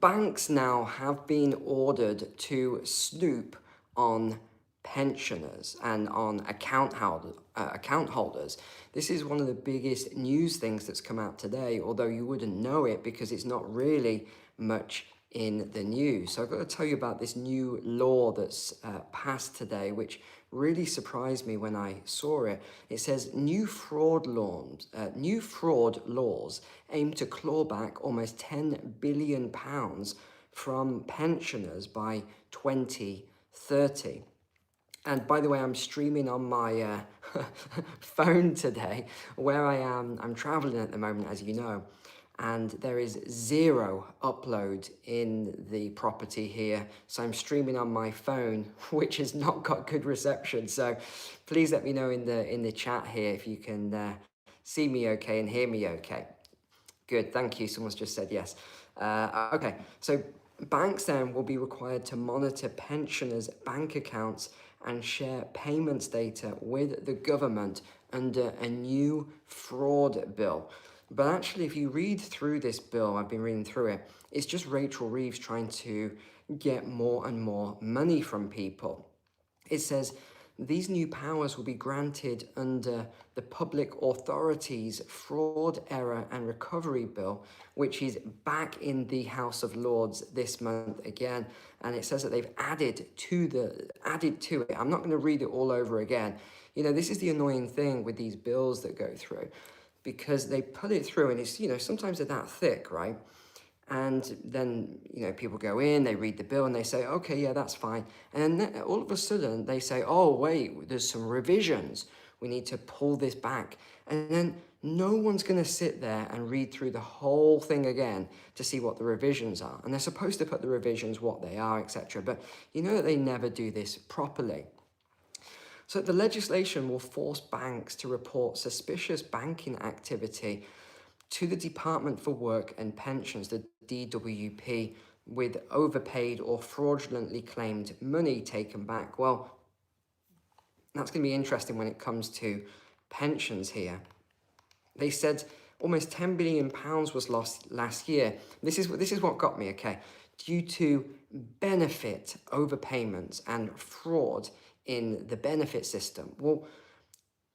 banks now have been ordered to snoop on pensioners and on account holders. This is one of the biggest news things that's come out today, although you wouldn't know it because it's not really much in the news. So I've got to tell you about this new law that's passed today, which really surprised me when I saw it. It says new fraud laws aim to claw back almost £10 billion from pensioners by 2030. And by the way, I'm streaming on my phone today. Where I am, I'm traveling at the moment, as you know, and there is zero upload in the property here. So I'm streaming on my phone, which has not got good reception. So please let me know in the chat here if you can see me okay and hear me okay. Good, thank you. Someone's just said yes. Okay, so banks then will be required to monitor pensioners' bank accounts and share payments data with the government under a new fraud bill. But actually, if you read through this bill, I've been reading through it, it's just Rachel Reeves trying to get more and more money from people. It says these new powers will be granted under the Public Authorities Fraud, Error and Recovery Bill, which is back in the House of Lords this month again. And it says that they've added to it. I'm not going to read it all over again. You know, this is the annoying thing with these bills that go through, because they put it through and it's, you know, sometimes they're that thick, right? And then, you know, people go in, they read the bill and they say, okay, yeah, that's fine. And then all of a sudden they say, oh, wait, there's some revisions. We need to pull this back. And then no one's going to sit there and read through the whole thing again to see what the revisions are. And they're supposed to put the revisions, what they are, etc. But you know that they never do this properly. So the legislation will force banks to report suspicious banking activity to the Department for Work and Pensions, the DWP, with overpaid or fraudulently claimed money taken back. Well, that's going to be interesting when it comes to pensions here. They said almost £10 billion was lost last year. This is what got me, okay, due to benefit overpayments and fraud in the benefit system. Well,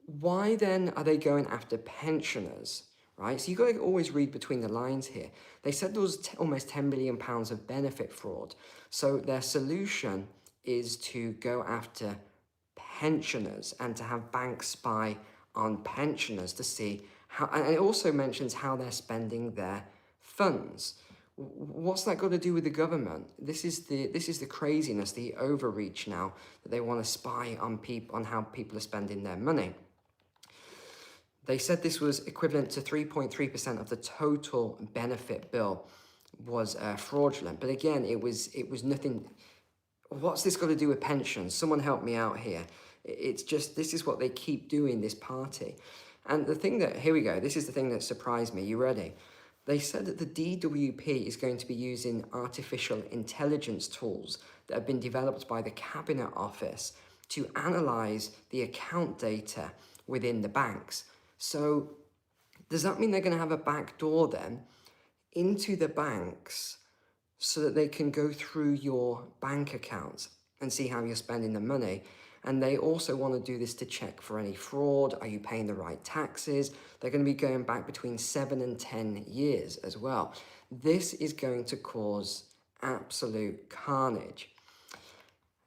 why then are they going after pensioners? Right, so you've got to always read between the lines here. They said there was almost £10 billion of benefit fraud. So their solution is to go after pensioners and to have banks spy on pensioners to see how, and it also mentions how they're spending their funds. What's that got to do with the government? This is the craziness, the overreach now, that they want to spy on people, on how people are spending their money. They said this was equivalent to 3.3% of the total benefit bill was fraudulent. But again, it was nothing. What's this got to do with pensions? Someone help me out here. It's just, this is what they keep doing, this party. And the thing that, here we go, this is the thing that surprised me. You ready? They said that the DWP is going to be using artificial intelligence tools that have been developed by the Cabinet Office to analyze the account data within the banks. So does that mean they're going to have a back door then into the banks so that they can go through your bank accounts and see how you're spending the money? And they also want to do this to check for any fraud. Are you paying the right taxes? They're going to be going back between 7 and 10 years as well. This is going to cause absolute carnage.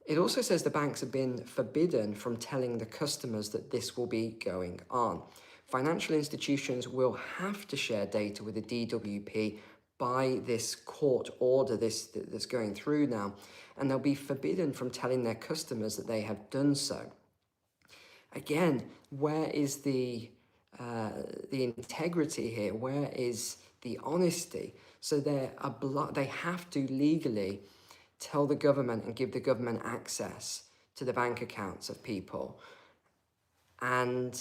It also says the banks have been forbidden from telling the customers that this will be going on. Financial institutions will have to share data with the DWP by this court order that's going through now, and they'll be forbidden from telling their customers that they have done so. Again, where is the integrity here? Where is the honesty? So they have to legally tell the government and give the government access to the bank accounts of people, and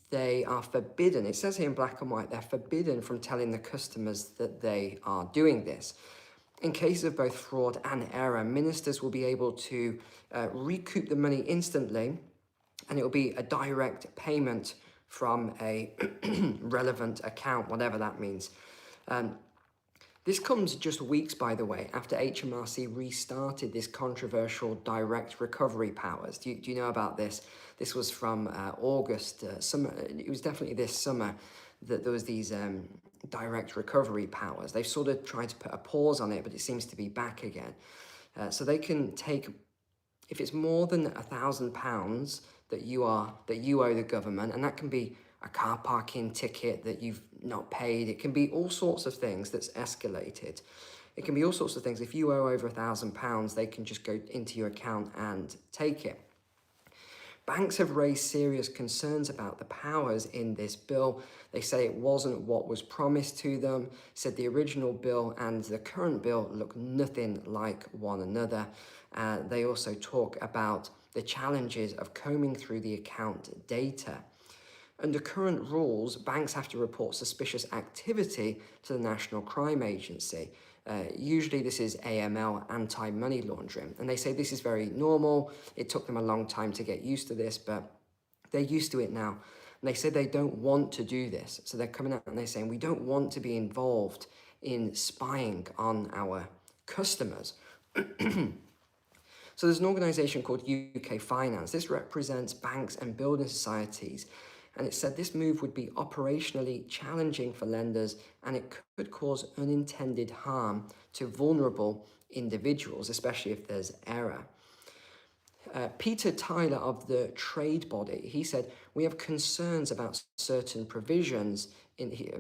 they are forbidden, it says here in black and white, they're forbidden from telling the customers that they are doing this. In case of both fraud and error, ministers will be able to recoup the money instantly, and it will be a direct payment from a relevant account, whatever that means. This comes just weeks, by the way, after HMRC restarted this controversial direct recovery powers. Do you know about this? This was from August, summer. It was definitely this summer that there was these direct recovery powers. They've sort of tried to put a pause on it, but it seems to be back again. So they can take, if it's more than £1,000 that you owe the government, and that can be a car parking ticket that you've not paid. It can be all sorts of things that's escalated. It can be all sorts of things. If you owe over £1,000, they can just go into your account and take it. Banks have raised serious concerns about the powers in this bill. They say it wasn't what was promised to them, said the original bill and the current bill look nothing like one another. They also talk about the challenges of combing through the account data. Under current rules, banks have to report suspicious activity to the National Crime Agency. Usually this is AML, anti-money laundering. And they say this is very normal. It took them a long time to get used to this, but they're used to it now. And they say they don't want to do this. So they're coming out and they're saying, we don't want to be involved in spying on our customers. So there's an organisation called UK Finance. This represents banks and building societies. And it said this move would be operationally challenging for lenders and it could cause unintended harm to vulnerable individuals, especially if there's error. Peter Tyler of the trade body, he said, we have concerns about certain provisions,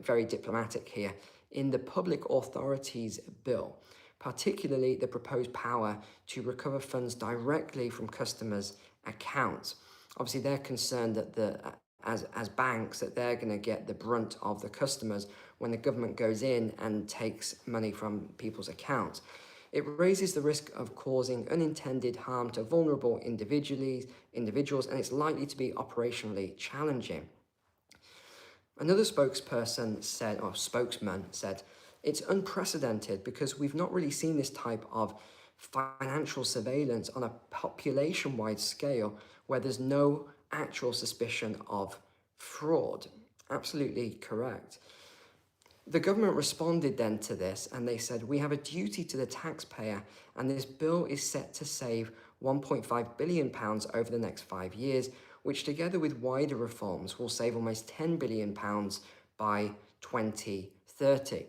very diplomatic here, in the Public Authorities Bill, particularly the proposed power to recover funds directly from customers' accounts. Obviously, they're concerned that as banks, that they're going to get the brunt of the customers when the government goes in and takes money from people's accounts. It raises the risk of causing unintended harm to vulnerable individuals, and it's likely to be operationally challenging. Another spokesman said, it's unprecedented because we've not really seen this type of financial surveillance on a population-wide scale where there's no actual suspicion of fraud. Absolutely correct. The government responded then to this and they said, we have a duty to the taxpayer and this bill is set to save £1.5 billion over the next 5 years, which together with wider reforms will save almost £10 billion by 2030. It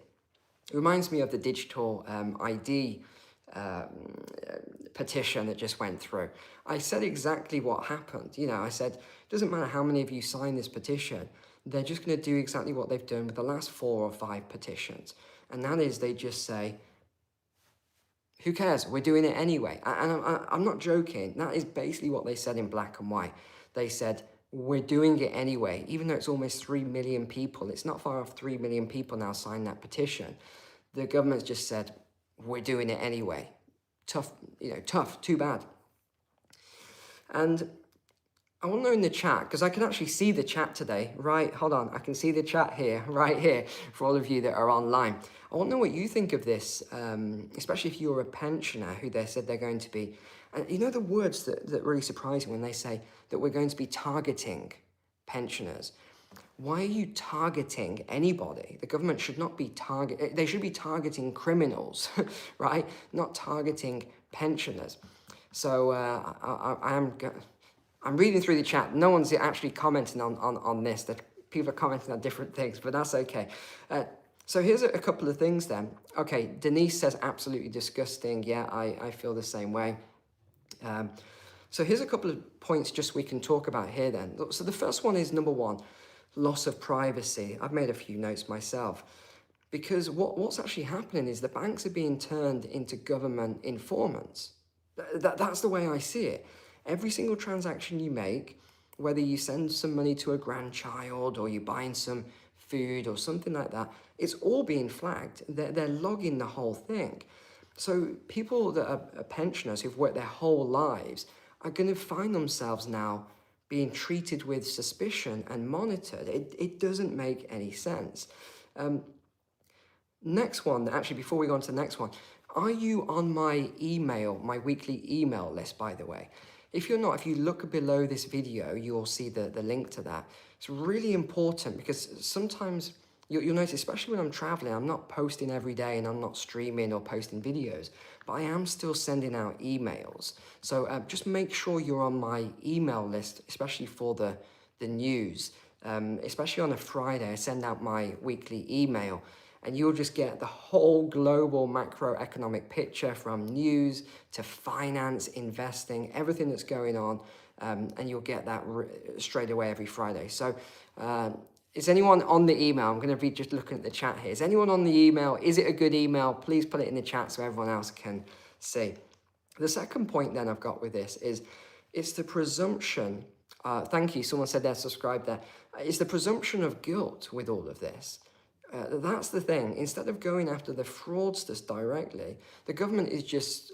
reminds me of the digital ID petition that just went through. I said exactly what happened. I said, it doesn't matter how many of you sign this petition, they're just going to do exactly what they've done with the last 4 or 5 petitions. And that is they just say, who cares? We're doing it anyway. And I'm not joking. That is basically what they said in black and white. They said, we're doing it anyway, even though it's almost 3 million people. It's not far off 3 million people now signed that petition. The government's just said, we're doing it anyway. Tough, too bad. And I want to know in the chat, because I can actually see the chat today, right? Hold on, I can see the chat here, right here, for all of you that are online. I want to know what you think of this, especially if you're a pensioner who they said they're going to be. And you know the words that really surprise me when they say that we're going to be targeting pensioners. Why are you targeting anybody? The government should not be they should be targeting criminals, right? Not targeting pensioners. So I'm reading through the chat. No one's actually commenting on this. That people are commenting on different things, but that's okay. So here's a couple of things then. Okay, Denise says absolutely disgusting. Yeah, I feel the same way. So here's a couple of points just we can talk about here then. So the first one is number 1, loss of privacy. I've made a few notes myself. Because what's actually happening is the banks are being turned into government informants. That's the way I see it. Every single transaction you make, whether you send some money to a grandchild or you're buying some food or something like that, it's all being flagged. They're logging the whole thing. So people that are pensioners who've worked their whole lives are going to find themselves now being treated with suspicion and monitored. It doesn't make any sense. Next one, actually, before we go on to the next one, are you on my weekly email list, by the way? If you're not, if you look below this video, you'll see the link to that. It's really important because sometimes You'll notice, especially when I'm traveling, I'm not posting every day and I'm not streaming or posting videos, but I am still sending out emails. So just make sure you're on my email list, especially for the news. Especially on a Friday, I send out my weekly email, and you'll just get the whole global macroeconomic picture from news to finance, investing, everything that's going on, and you'll get that straight away every Friday. So is anyone on the email? I'm going to be just looking at the chat here. Is anyone on the email? Is it a good email? Please put it in the chat so everyone else can see. The second point then I've got with this is it's the presumption. Thank you. Someone said they're subscribed there. It's the presumption of guilt with all of this. That's the thing. Instead of going after the fraudsters directly, the government is just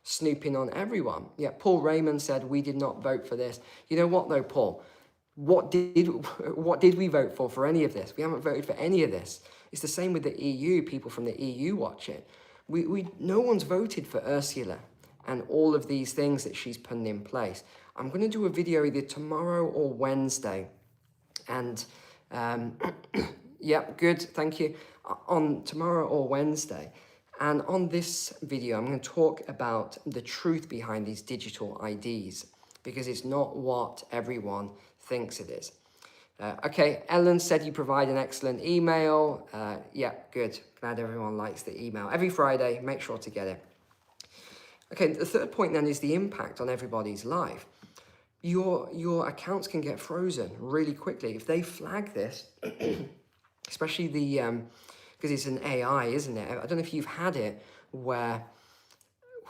snooping on everyone. Yeah, Paul Raymond said we did not vote for this. You know what though, Paul? What did we vote for any of this? We haven't voted for any of this. It's the same with the EU. People from the EU watch it. No one's voted for Ursula and all of these things that she's putting in place. I'm going to do a video either tomorrow or Wednesday, and yep, good, thank you. On tomorrow or Wednesday, and on this video, I'm going to talk about the truth behind these digital IDs, because it's not what everyone thinks it is. Okay, Ellen said you provide an excellent email. Yeah, good. Glad everyone likes the email. Every Friday, make sure to get it. Okay, the third point then is the impact on everybody's life. Your accounts can get frozen really quickly. If they flag this, especially because it's an AI, isn't it? I don't know if you've had it where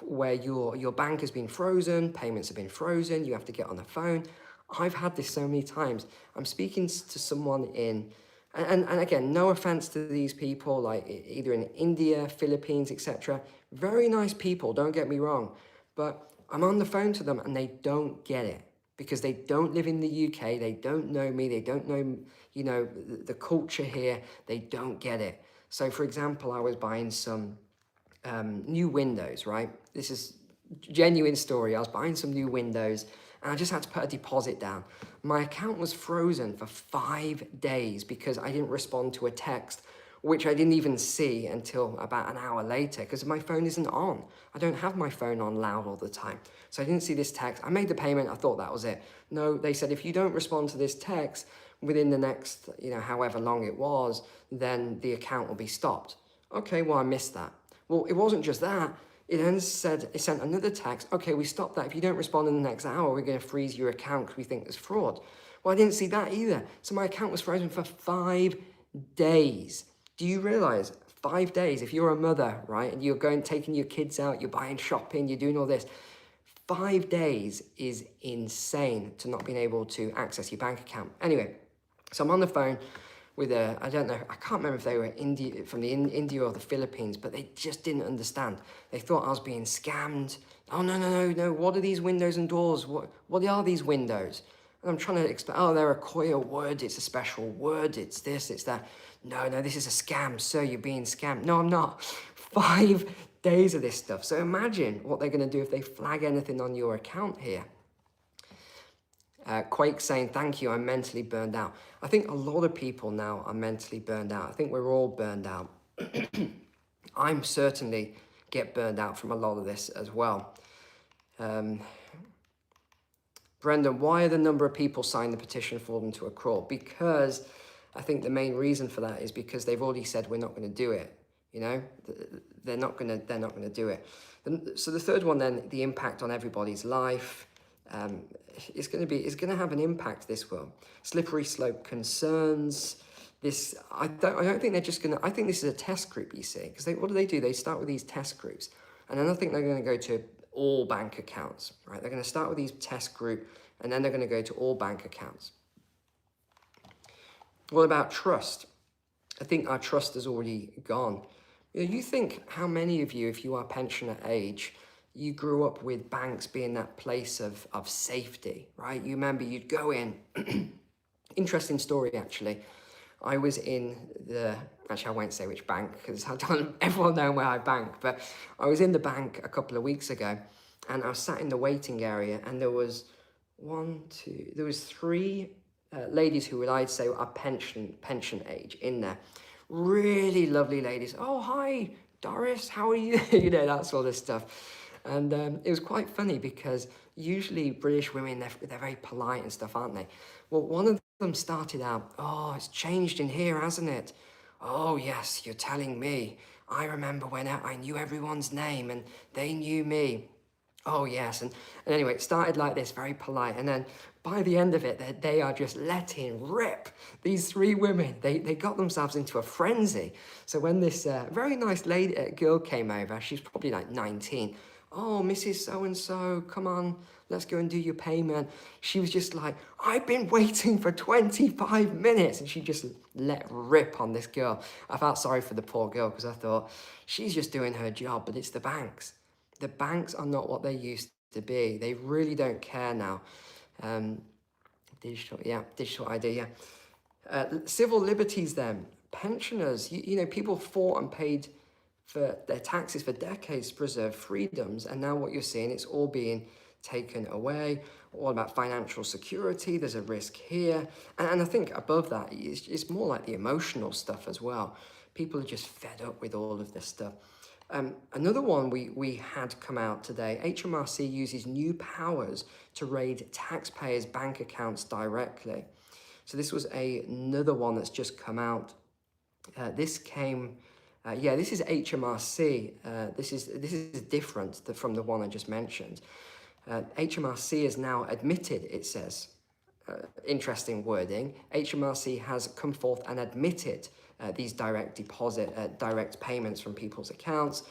your bank has been frozen, payments have been frozen, you have to get on the phone. I've had this so many times. I'm speaking to someone and again, no offense to these people, like either in India, Philippines, etc. Very nice people, don't get me wrong. But I'm on the phone to them and they don't get it because they don't live in the UK, they don't know me, they don't know, the culture here, they don't get it. So for example, I was buying some new windows, right? This is a genuine story. I was buying some new windows and I just had to put a deposit down. My account was frozen for 5 days because I didn't respond to a text, which I didn't even see until about an hour later because my phone isn't on. I don't have my phone on loud all the time. So I didn't see this text. I made the payment. I thought that was it. No, they said, if you don't respond to this text within the next, however long it was, then the account will be stopped. Okay, well, I missed that. Well, it wasn't just that. It then sent another text. Okay, we stopped that. If you don't respond in the next hour, we're going to freeze your account because we think there's fraud. Well, I didn't see that either. So my account was frozen for 5 days. Do you realize 5 days, if you're a mother, right, and you're taking your kids out, you're buying shopping, you're doing all this, 5 days is insane to not being able to access your bank account. Anyway, so I'm on the phone with I don't know, I can't remember if they were from India or the Philippines, but they just didn't understand. They thought I was being scammed. Oh, no, what are these windows and doors? What are these windows? And I'm trying to explain, they're a McCoy-Ward, it's a special word, it's this, it's that. No, this is a scam, sir, you're being scammed. No, I'm not. 5 days of this stuff. So imagine what they're going to do if they flag anything on your account here. Quake saying, thank you, I'm mentally burned out. I think a lot of people now are mentally burned out. I think we're all burned out. I'm certainly get burned out from a lot of this as well. Brendan, why are the number of people signed the petition for them to accrue? Because I think the main reason for that is because they've already said we're not going to do it. They're not going to do it. So the third one then, the impact on everybody's life. It's going to have an impact. This will slippery slope concerns. This I don't think they're just going to. I think this is a test group. You see, because what do? They start with these test groups, and then I think they're going to go to all bank accounts. Right? They're going to start with these test group, and then they're going to go to all bank accounts. What about trust? I think our trust has already gone. You think how many of you, if you are pensioner age, you grew up with banks being that place of safety, right? You remember you'd go in. Interesting story, actually. I was in actually I won't say which bank because I don't everyone know where I bank, but I was in the bank a couple of weeks ago and I was sat in the waiting area and there was 3 ladies who would, I'd say, are pension age in there. Really lovely ladies. Oh, hi, Doris, how are you? You know, that sort of stuff. And it was quite funny because usually British women, they're very polite and stuff, aren't they? Well, one of them started out, oh, it's changed in here, hasn't it? Oh, yes, you're telling me. I remember when I knew everyone's name and they knew me. Oh, yes. And anyway, it started like this, very polite. And then by the end of it, they are just letting rip. These three women, they got themselves into a frenzy. So when this very nice lady, girl came over, she's probably like 19. Oh, Mrs. So-and-so, come on, let's go and do your payment. She was just like, I've been waiting for 25 minutes. And she just let rip on this girl. I felt sorry for the poor girl because I thought, she's just doing her job, but it's the banks. The banks are not what they used to be. They really don't care now. Digital ID, yeah. Civil liberties then. Pensioners, you know, people fought and paid for their taxes for decades to preserve freedoms, and now what you're seeing, it's all being taken away. All about financial security, there's a risk here. And I think above that, it's more like the emotional stuff as well. People are just fed up with all of this stuff. Another one we had come out today, HMRC uses new powers to raid taxpayers' bank accounts directly. So this was another one that's just come out. This came, this is HMRC. This is different from the one I just mentioned. HMRC is now admitted, it says, interesting wording, HMRC has come forth and admitted these direct payments from people's accounts.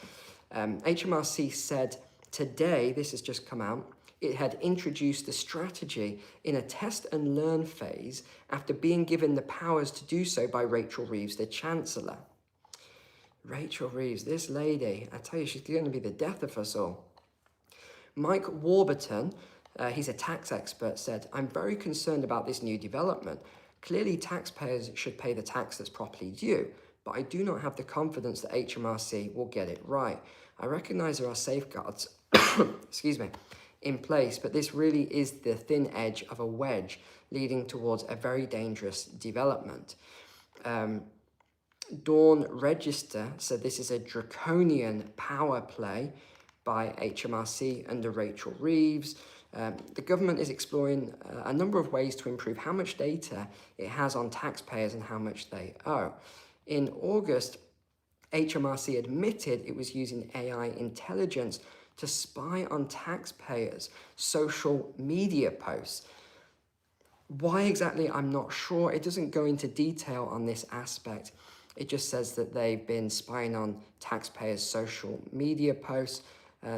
HMRC said today, this has just come out, it had introduced the strategy in a test and learn phase after being given the powers to do so by Rachel Reeves, the Chancellor. Rachel Reeves, this lady, I tell you, she's going to be the death of us all. Mike Warburton, he's a tax expert, said, I'm very concerned about this new development. Clearly, taxpayers should pay the tax that's properly due, but I do not have the confidence that HMRC will get it right. I recognise there are safeguards excuse me, in place, but this really is the thin edge of a wedge leading towards a very dangerous development. Dawn Register said this is a draconian power play by HMRC under Rachel Reeves. The government is exploring a number of ways to improve how much data it has on taxpayers and how much they owe. In August, HMRC admitted it was using AI intelligence to spy on taxpayers' social media posts. Why exactly, I'm not sure. It doesn't go into detail on this aspect. It just says that they've been spying on taxpayers' social media posts.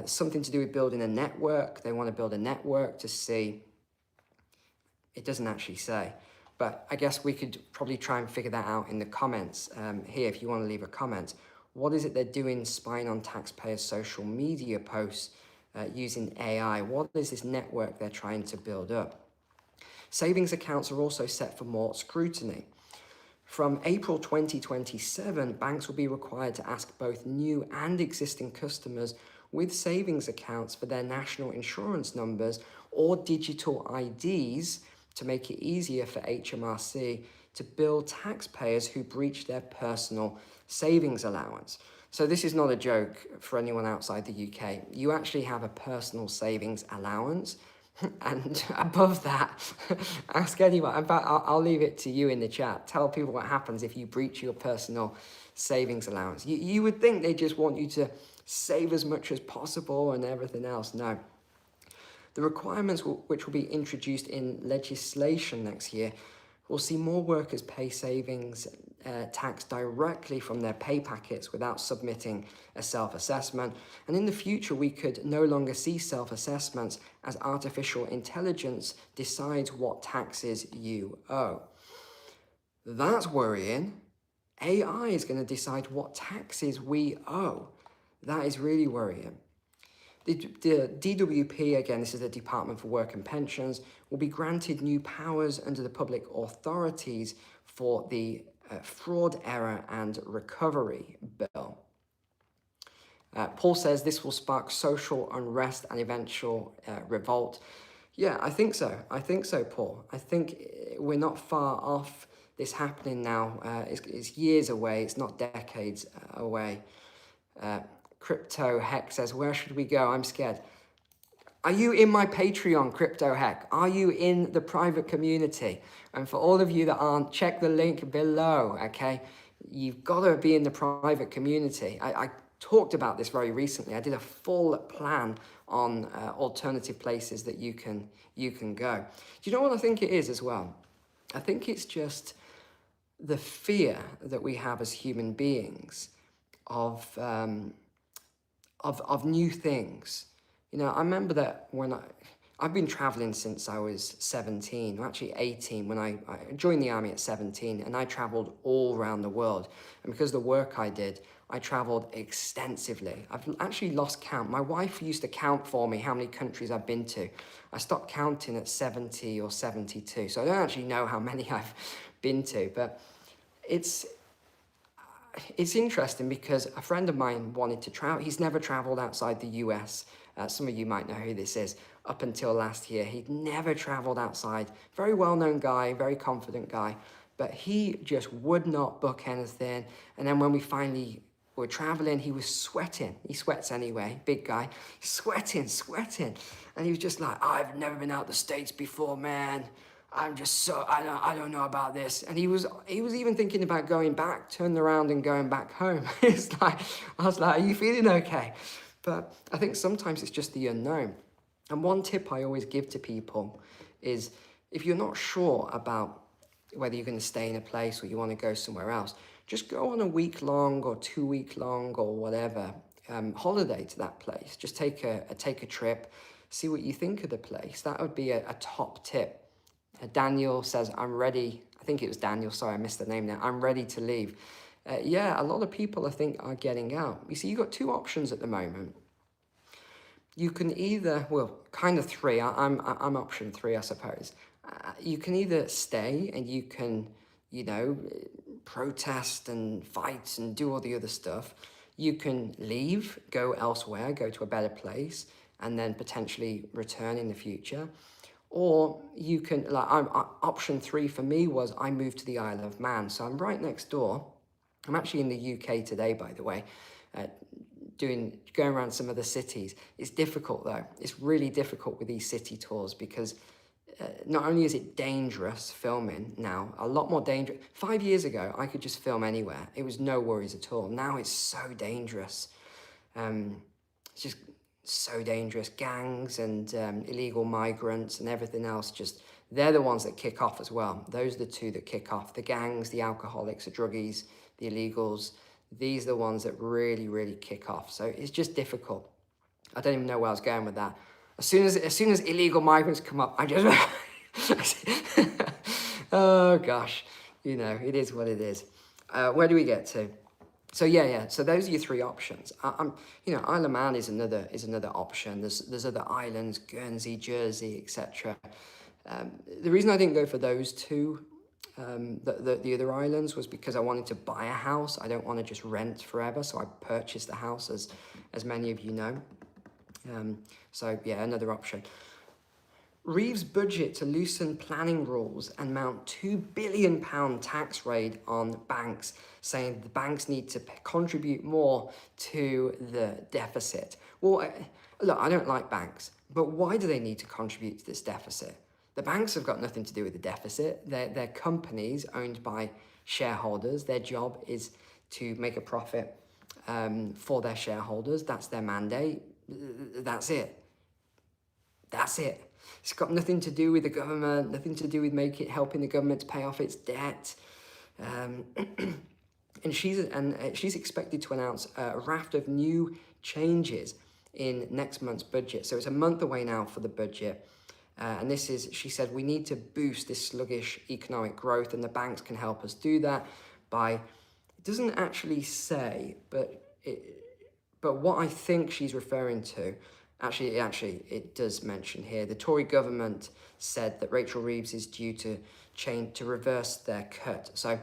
Something to do with building a network. They want to build a network to see. It doesn't actually say. But I guess we could probably try and figure that out in the comments here if you want to leave a comment. What is it they're doing spying on taxpayers' social media posts using AI? What is this network they're trying to build up? Savings accounts are also set for more scrutiny. From April 2027, banks will be required to ask both new and existing customers with savings accounts for their national insurance numbers or digital IDs to make it easier for HMRC to bill taxpayers who breach their personal savings allowance. So this is not a joke for anyone outside the UK. You actually have a personal savings allowance. And above that, ask anyone. In fact, I'll leave it to you in the chat. Tell people what happens if you breach your personal savings allowance. You would think they just want you to save as much as possible and everything else. No. The requirements which will be introduced in legislation next year will see more workers pay savings tax directly from their pay packets without submitting a self-assessment. And in the future, we could no longer see self-assessments as artificial intelligence decides what taxes you owe. That's worrying. AI is going to decide what taxes we owe. That is really worrying. The DWP, again, this is the Department for Work and Pensions, will be granted new powers under the public authorities for the Fraud, Error and Recovery Bill. Paul says this will spark social unrest and eventual revolt. Yeah, I think so. I think so, Paul. I think we're not far off this happening now. It's years away. It's not decades away. Uh, Crypto Heck says, where should we go? I'm scared. Are you in my Patreon, Crypto Heck? Are you in the private community? And for all of you that aren't, check the link below, okay? You've got to be in the private community. I talked about this very recently. I did a full plan on alternative places that you can go. Do you know what I think it is as well? I think it's just the fear that we have as human beings of new things. You know, I remember that when I've been traveling since I was 17, or actually 18, when I joined the army at 17, and I traveled all around the world. And because of the work I did, I traveled extensively. I've actually lost count. My wife used to count for me how many countries I've been to. I stopped counting at 70 or 72. So I don't actually know how many I've been to, but it's interesting because a friend of mine wanted to travel. He's never traveled outside the US. Some of you might know who this is. Up until last year, he'd never traveled outside. Very well-known guy, very confident guy, but he just would not book anything. And then when we finally were traveling, he was sweating. He sweats anyway, big guy, sweating. And he was just like, I've never been out the States before, man. I'm just so, I don't know about this. And he was even thinking about going back, turning around and going back home. It's like, I was like, are you feeling okay? But I think sometimes it's just the unknown. And one tip I always give to people is if you're not sure about whether you're going to stay in a place or you want to go somewhere else, just go on a week-long or 2-week-long or whatever holiday to that place. Just take a trip, see what you think of the place. That would be a top tip. Daniel says, I'm ready. I think it was Daniel. Sorry, I missed the name now. I'm ready to leave. Yeah, a lot of people, I think, are getting out. You see, you've got two options at the moment. You can either, well, kind of three. I'm option 3, I suppose. You can either stay and you can, you know, protest and fight and do all the other stuff. You can leave, go elsewhere, go to a better place, and then potentially return in the future. Or you can, like, option 3 for me was I moved to the Isle of Man. So I'm right next door. I'm actually in the UK today, by the way, going around some of the cities. It's difficult though. It's really difficult with these city tours because not only is it dangerous filming now, a lot more dangerous. 5 years ago, I could just film anywhere. It was no worries at all. Now it's so dangerous. It's just so dangerous. Gangs and illegal migrants and everything else, just they're the ones that kick off as well. Those are the two that kick off. The gangs, the alcoholics, the druggies, the illegals. These are the ones that really, really kick off. So it's just difficult. I don't even know where I was going with that. As soon as illegal migrants come up, I just oh gosh, you know, it is what it is. Where do we get to? So yeah. So those are your 3 options. You know, Isle of Man is another option. There's other islands, Guernsey, Jersey, etc. The reason I didn't go for those 2, the other islands, was because I wanted to buy a house. I don't want to just rent forever, so I purchased a house, as many of you know. So yeah, another option. Reeves' budget to loosen planning rules and mount £2 billion tax raid on banks, saying the banks need to contribute more to the deficit. Well, look, I don't like banks, but why do they need to contribute to this deficit? The banks have got nothing to do with the deficit. They're companies owned by shareholders. Their job is to make a profit for their shareholders. That's their mandate. That's it. It's got nothing to do with the government, nothing to do with helping the government to pay off its debt. And she's expected to announce a raft of new changes in next month's budget. So it's a month away now for the budget. And she said, we need to boost this sluggish economic growth, and the banks can help us do that by, it doesn't actually say, but what I think she's referring to, actually, it does mention here, the Tory government said that Rachel Reeves is due to reverse their cut. So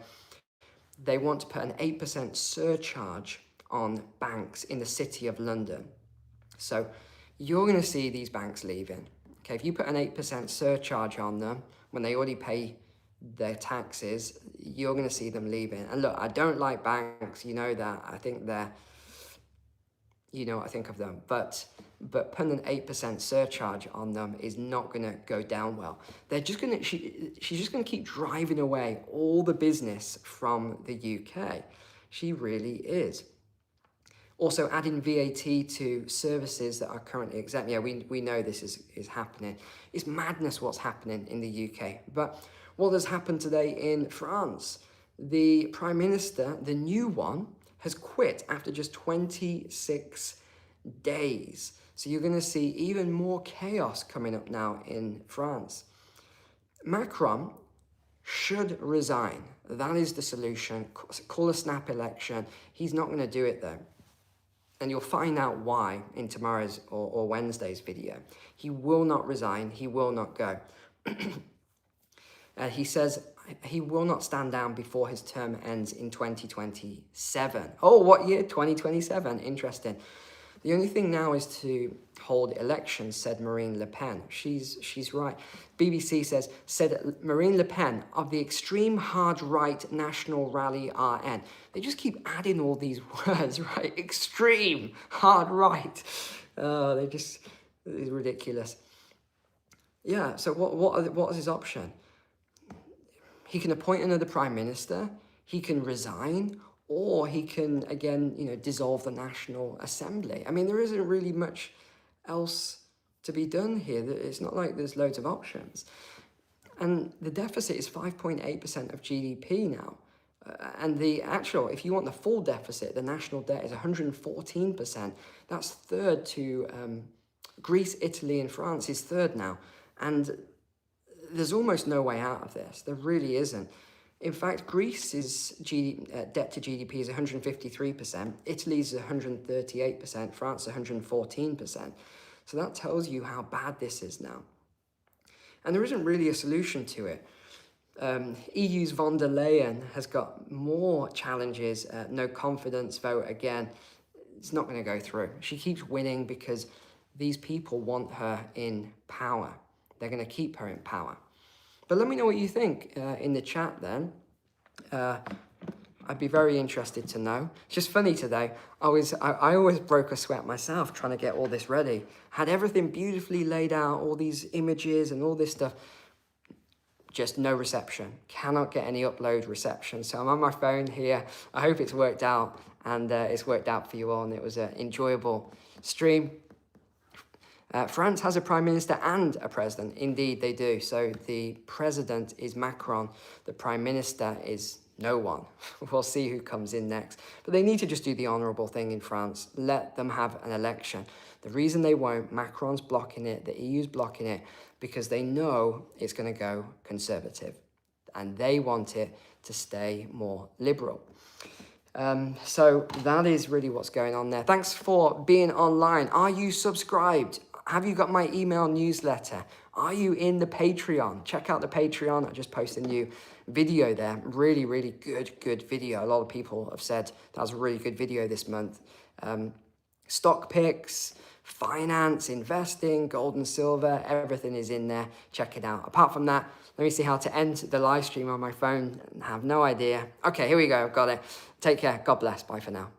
they want to put an 8% surcharge on banks in the City of London. So you're going to see these banks leaving. Okay, if you put an 8% surcharge on them when they already pay their taxes, you're going to see them leaving. And look, I don't like banks, you know that. I think they're, you know what I think of them. But putting an 8% surcharge on them is not going to go down well. They're just going to, she's just going to keep driving away all the business from the UK. She really is. Also, adding VAT to services that are currently exempt. Yeah, we know this is happening. It's madness what's happening in the UK. But what has happened today in France? The Prime Minister, the new one, has quit after just 26 days. So you're going to see even more chaos coming up now in France. Macron should resign. That is the solution. Call a snap election. He's not going to do it though. And you'll find out why in tomorrow's or Wednesday's video. He will not resign. He will not go. He says he will not stand down before his term ends in 2027. Oh, what year? 2027. Interesting. The only thing now is to hold elections, said Marine Le Pen. She's right. BBC said Marine Le Pen of the extreme hard right National Rally RN. They just keep adding all these words, right? Extreme, hard right. It's ridiculous. Yeah, so what is his option? He can appoint another prime minister, he can resign, or he can, again, dissolve the National Assembly. I mean, there isn't really much else to be done here. It's not like there's loads of options. And the deficit is 5.8% of GDP now. And the actual, if you want the full deficit, the national debt is 114%. That's third to Greece, Italy, and France is third now. And there's almost no way out of this. There really isn't. In fact, Greece's debt to GDP is 153%, Italy's 138%, France 114%. So that tells you how bad this is now. And there isn't really a solution to it. EU's von der Leyen has got more challenges, no confidence vote again. It's not going to go through. She keeps winning because these people want her in power. They're going to keep her in power. But let me know what you think in the chat then. I'd be very interested to know. It's just funny today. I always broke a sweat myself trying to get all this ready. Had everything beautifully laid out, all these images and all this stuff. Just no reception. Cannot get any upload reception. So I'm on my phone here. I hope it's worked out, and it's worked out for you all, and it was an enjoyable stream. France has a prime minister and a president. Indeed, they do. So the president is Macron. The prime minister is no one. We'll see who comes in next. But they need to just do the honourable thing in France. Let them have an election. The reason they won't, Macron's blocking it, the EU's blocking it, because they know it's going to go conservative. And they want it to stay more liberal. So that is really what's going on there. Thanks for being online. Are you subscribed? Have you got my email newsletter? Are you in the Patreon? Check out the Patreon. I just posted a new video there. Really, really good video. A lot of people have said that was a really good video this month. Stock picks, finance, investing, gold and silver, everything is in there. Check it out. Apart from that, let me see how to end the live stream on my phone. I have no idea. Okay, here we go. Got it. Take care. God bless. Bye for now.